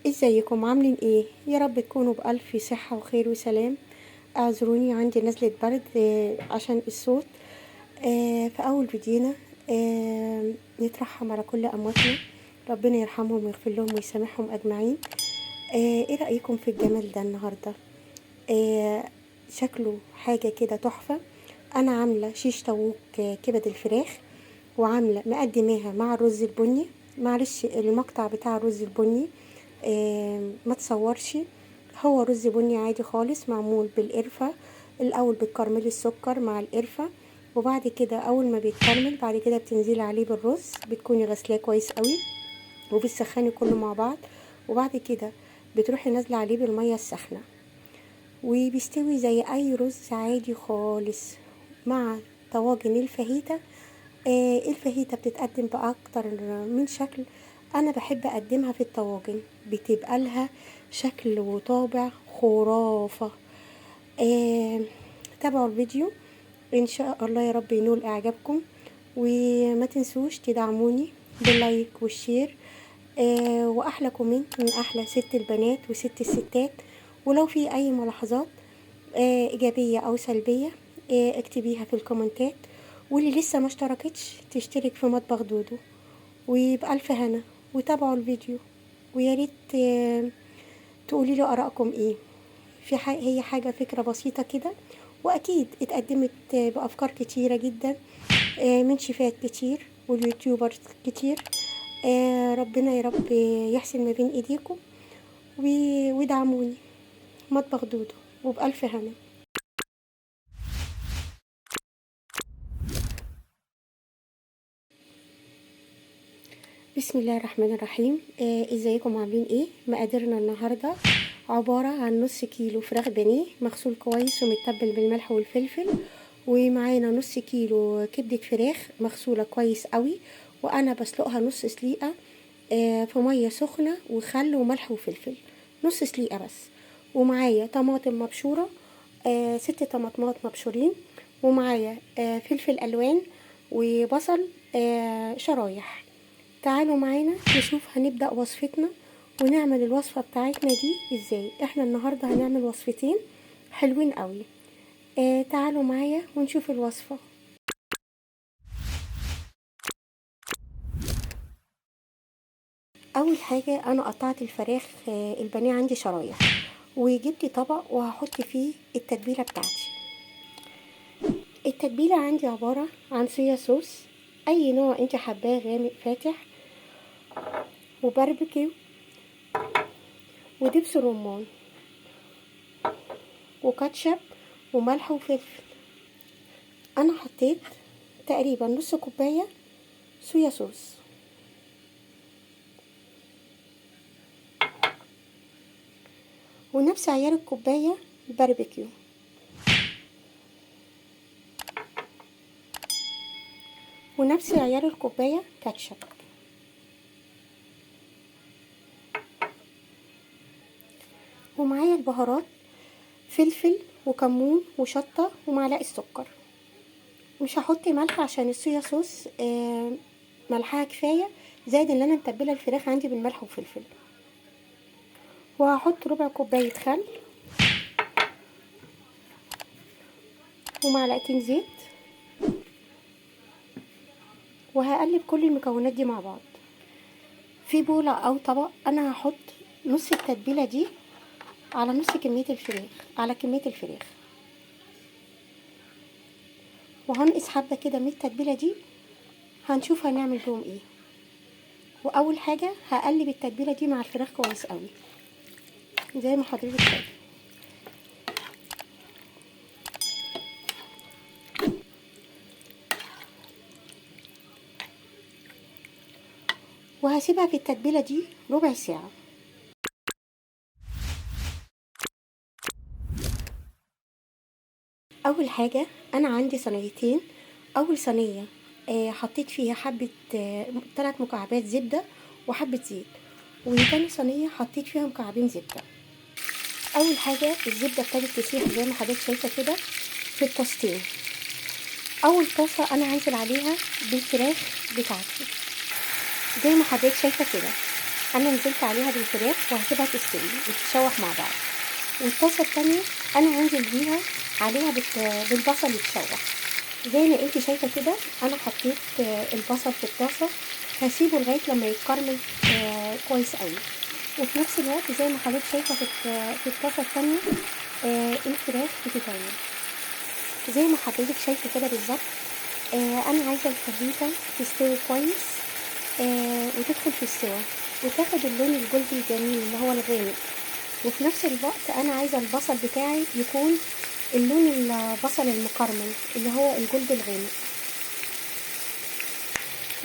ازيكم عاملين ايه؟ يا رب تكونوا بألف صحة وخير وسلام. اعذروني عندي نزلة برد عشان الصوت. في اول فيديونا نترحم على كل امواتنا، ربنا يرحمهم ويغفر لهم ويسامحهم اجمعين. ايه رأيكم في الجمال ده النهاردة؟ شكله حاجة كده تحفة. انا عاملة شيش طاووق كبد الفراخ، وعاملة مقدماها مع الرز البني. معلش المقطع بتاع الرز البني ما تصورش، هو رز بني عادي خالص معمول بالقرفة. الاول بتكرملي السكر مع القرفة، وبعد كده اول ما بيتكرمل بعد كده بتنزلي عليه بالرز، بتكوني غسلاه كويس قوي وبتسخني كله مع بعض، وبعد كده بتروحي نازله عليه بالميه السخنه، وبيستوي زي اي رز عادي خالص مع طواجن الفاهيتا. الفاهيتا بتتقدم بأكتر من شكل، انا بحب اقدمها في الطواجن، بتبقى لها شكل وطابع خرافة. آه تابعوا الفيديو ان شاء الله، يا رب ينول اعجابكم، وما تنسوش تدعموني باللايك والشير. واحلى كومنت من احلى ست البنات وست الستات. ولو في اي ملاحظات ايجابية او سلبية اكتبيها في الكومنتات. واللي لسه ما اشتركتش تشترك في مطبخ دودو، وبألف هنا. وتابعوا الفيديو، ويا ريت تقولي له ارائكم ايه. هي حاجة فكرة بسيطة كده، واكيد اتقدمت بافكار كتيرة جدا من شيفات كتير واليوتيوبرز كتير. ربنا يا رب يحسن ما بين ايديكم ويدعموني. مطبخ دودو، وبألف هنا. بسم الله الرحمن الرحيم. ازيكم عاملين ايه؟ مقاديرنا النهارده عبارة عن نص كيلو فراخ بانيه مغسول كويس ومتبل بالملح والفلفل، ومعانا نص كيلو كبدة فراخ مغسولة كويس قوي، وانا بسلقها نص سليقة في مية سخنة وخل وملح وفلفل، نص سليقة بس. ومعايا طماطم مبشورة 6 طماطمات مبشورين، ومعايا فلفل الوان وبصل شرايح. تعالوا معانا نشوف هنبدأ وصفتنا ونعمل الوصفة بتاعتنا دي ازاي. احنا النهاردة هنعمل وصفتين حلوين قوي. تعالوا معايا ونشوف الوصفة. اول حاجة انا قطعت الفراخ البانيه عندي شرايح، وجبت طبق وهحط فيه التتبيلة بتاعتي. التتبيلة عندي عبارة عن صويا صوص اي نوع انت حباه، غامق فاتح، وباربيكيو، ودبس رمان، وكاتشب، وملح وفلفل. انا حطيت تقريبا نص كوباية صويا صوص، ونفس عيار الكوباية باربيكيو، ونفس عيار الكوباية كاتشب. ومعايا البهارات فلفل وكمون وشطة ومعلقة سكر. مش هحط ملح عشان الصويا صوص ملحها كفاية، زائد ان انا متبلة الفراخ عندي بالملح وفلفل. وهحط ربع كوباية خل ومعلقتين زيت، وهقلب كل المكونات دي مع بعض. في بولة او طبق انا هحط نص التتبيلة دي على نص كمية الفراخ، على كمية الفراخ، وهنقص حبة كده من التتبيلة دي، هنشوف هنعمل بهم ايه. واول حاجة هقلب التتبيلة دي مع الفراخ كويس قوي زي ما حضرتك شايفة. وهسيبها في التتبيلة دي ربع ساعة. اول حاجة انا عندي صينيتين. اول صينية حطيت فيها حبة 3 مكعبات زبدة وحبة زيت، وتاني صينية حطيت فيها مكعبين زبدة. اول حاجة الزبدة ابتدت تسيح زي ما حضرتك شايفة كده في الطاستين. اول طاسة انا هنزل عليها بالفراخ بتاعتي زي ما حضرتك شايفة كده. انا نزلت عليها بالفراخ وهسيبها تستوي وتتشوح مع بعض. والطاسه التانية انا هنزل بيها عليها بالبصل يتشوح. زي ما انت شايفه كده انا حطيت البصل في الطاسه، هسيبه لغايه لما يتكرمل كويس قوي. وفي نفس الوقت زي ما حضرتك شايفه في الطاسه التانية الفراخ بتتعمل زي ما حضرتك شايفه كده بالظبط. انا عايزه الفاهيتا تستوي كويس وتدخل في السوا وتاخد اللون الجلدي الجميل اللي هو الغامق. وفي نفس الوقت انا عايزه البصل بتاعي يكون اللون البصل المكرمل اللي هو الجلد الغامق.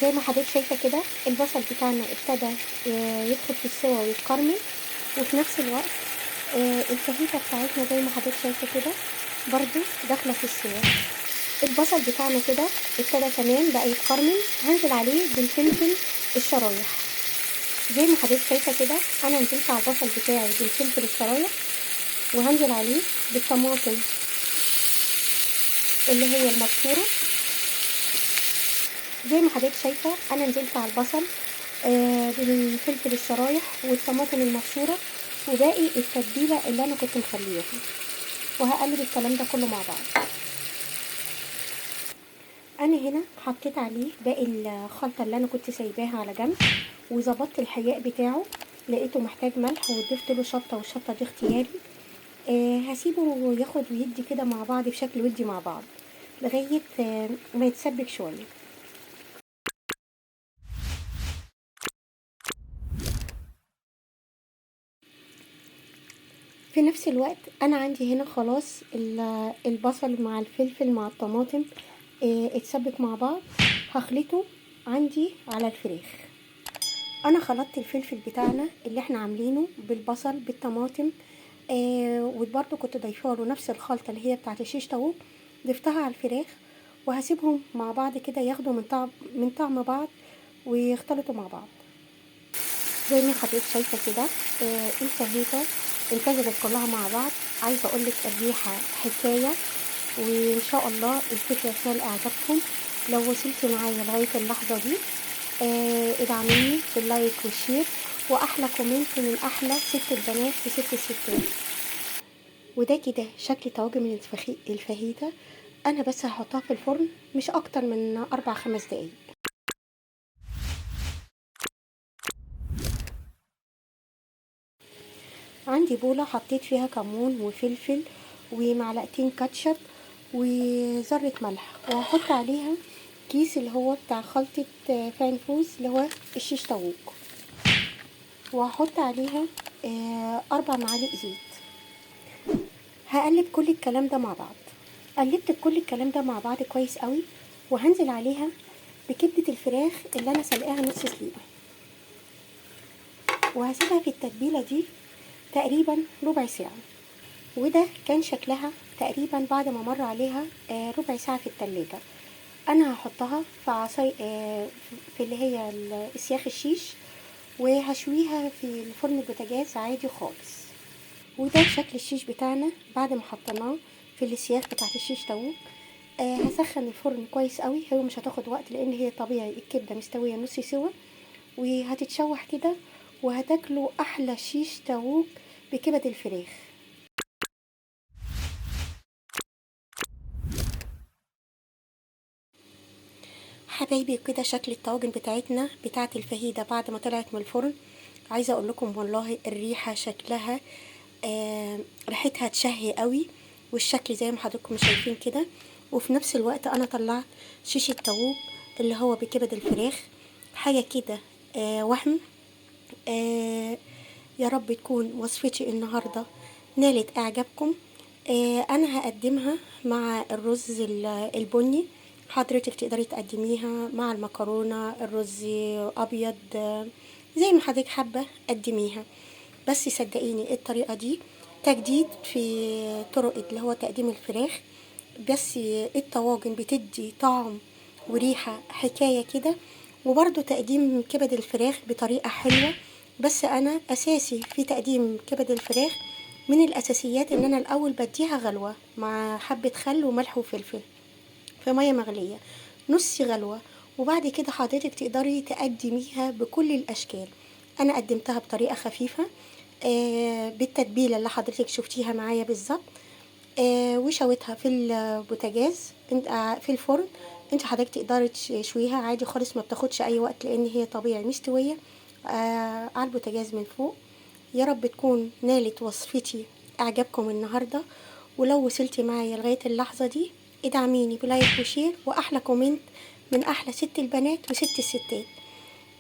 زي ما حضرتك شايفه كده البصل بتاعنا ابتدى يدخل في السوا ويتكرمل. وفي نفس الوقت الفاهيتا بتاعتنا زي ما حضرتك شايفه كده برضو داخله في السوا. البصل بتاعنا كده ابتدى كمان بقى يتكرمل، هنزل عليه بالفلفل الشرايح. زي ما حضرتك شايفه كده انا نزلت على البصل بتاعي بالفلفل الشرايح، وهنزل عليه بالطماطم اللي هي المبشوره. زي ما حضرتك شايفه انا نزلت على البصل بالفلفل الشرايح والطماطم المبشوره وباقي التتبيله اللي انا كنت مخليها، وهقلب الكلام ده كله مع بعض. انا هنا حطيت عليه باقي الخلطه اللي انا كنت سايباها على جنب، وظبطت الحياء بتاعه، لقيته محتاج ملح وضفت له شطه، والشطه دي اختياري. هسيبه ياخد ويدي كده مع بعض بشكل ودي مع بعض لغايه ما يتسبك شويه. في نفس الوقت انا عندي هنا خلاص البصل مع الفلفل مع الطماطم اتسبك مع بعض. هخلطه عندي على الفراخ. انا خلطت الفلفل بتاعنا اللي احنا عاملينه بالبصل بالطماطم وبرده كنت ضايفه له نفس الخلطه اللي هي بتاعت الشيش طاووق، ضفتها على الفراخ وهسيبهم مع بعض كده ياخدوا من طعم بعض ويختلطوا مع بعض. زي ما حضرتك شايفه كده الفاهيتا امتزجت كلها مع بعض. عايزه اقولك الريحه حكايه، وان شاء الله الفكره تنال اعجابكم. لو وصلتي معايا لغايه اللحظه دي ادعميني باللايك والشير، واحلى كومنت من احلى ست البنات وست الستات. وده كده شكل طواجن الفاهيتا. انا بس هحطها في الفرن مش اكتر من 4-5 دقايق. عندي بولة حطيت فيها كمون وفلفل ومعلقتين كاتشب وذرة ملح، وهحط عليها كيس اللي هو بتاع خلطة فانفوز اللي هو الشيش طاووق، وهحط عليها 4 معالق زيت. هقلب كل الكلام ده مع بعض. قلبت كل الكلام ده مع بعض كويس قوي، وهنزل عليها بكبدة الفراخ اللي انا سلقاها نص سليقة، وهسيبها في التتبيلة دي تقريبا ربع ساعة. وده كان شكلها تقريبا بعد ما مر عليها ربع ساعة في التلاجة. انا هحطها في عصاي في اللي هي السياخ الشيش، وهشويها في الفرن البوتاجاز عادي خالص. وده شكل الشيش بتاعنا بعد ما حطيناه في السياخ بتاعت الشيش طاووق. هسخن الفرن كويس قوي، هي مش هتاخد وقت لان هي طبيعي الكبده مستويه نص سوا، وهتتشوح كده وهتاكلوا احلى شيش طاووق بكبد الفراخ. حبايبي كده شكل الطواجن بتاعتنا بتاعت الفاهيتا بعد ما طلعت من الفرن. عايزه اقول لكم والله الريحه شكلها ريحتها تشهي قوي، والشكل زي ما حضراتكم شايفين كده. وفي نفس الوقت انا طلعت شيش الطاووق اللي هو بكبد الفراخ، حاجه كده وهم. يا رب تكون وصفتي النهارده نالت اعجابكم. انا هقدمها مع الرز البني. حضرتك تقدري تقدميها مع المكرونه الرز ابيض زي ما حضرتك حابه قدميها. بس صدقيني الطريقه دي تجديد في طرق اللي هو تقديم الفراخ، بس الطواجن بتدي طعم وريحه حكايه كده. وبرضو تقديم كبد الفراخ بطريقه حلوه. بس انا اساسي في تقديم كبد الفراخ من الاساسيات ان انا الاول بديها غلوه مع حبه خل وملح وفلفل في ميه مغليه نص غلوه، وبعد كده حضرتك تقدري تقدميها بكل الاشكال. انا قدمتها بطريقة خفيفة بالتتبيلة اللي حضرتك شفتيها معايا بالظبط. وشويتها في البوتاجاز في الفرن. انت حضرتك تقدري تشويها عادي خالص، ما بتاخدش اي وقت لان هي طبيعي مستوية على البوتاجاز من فوق. يا رب تكون نالت وصفتي اعجابكم النهاردة، ولو وصلتي معايا لغاية اللحظة دي ادعميني بلايك وشير واحلى كومنت من احلى ست البنات وست الستات.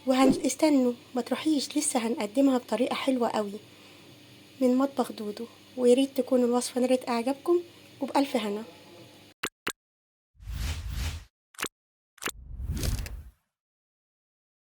وهنستنوا ما تروحيش، لسه هنقدمها بطريقة حلوة قوي من مطبخ دودو. وياريت تكون الوصفة نالت اعجابكم، وبألف هنا.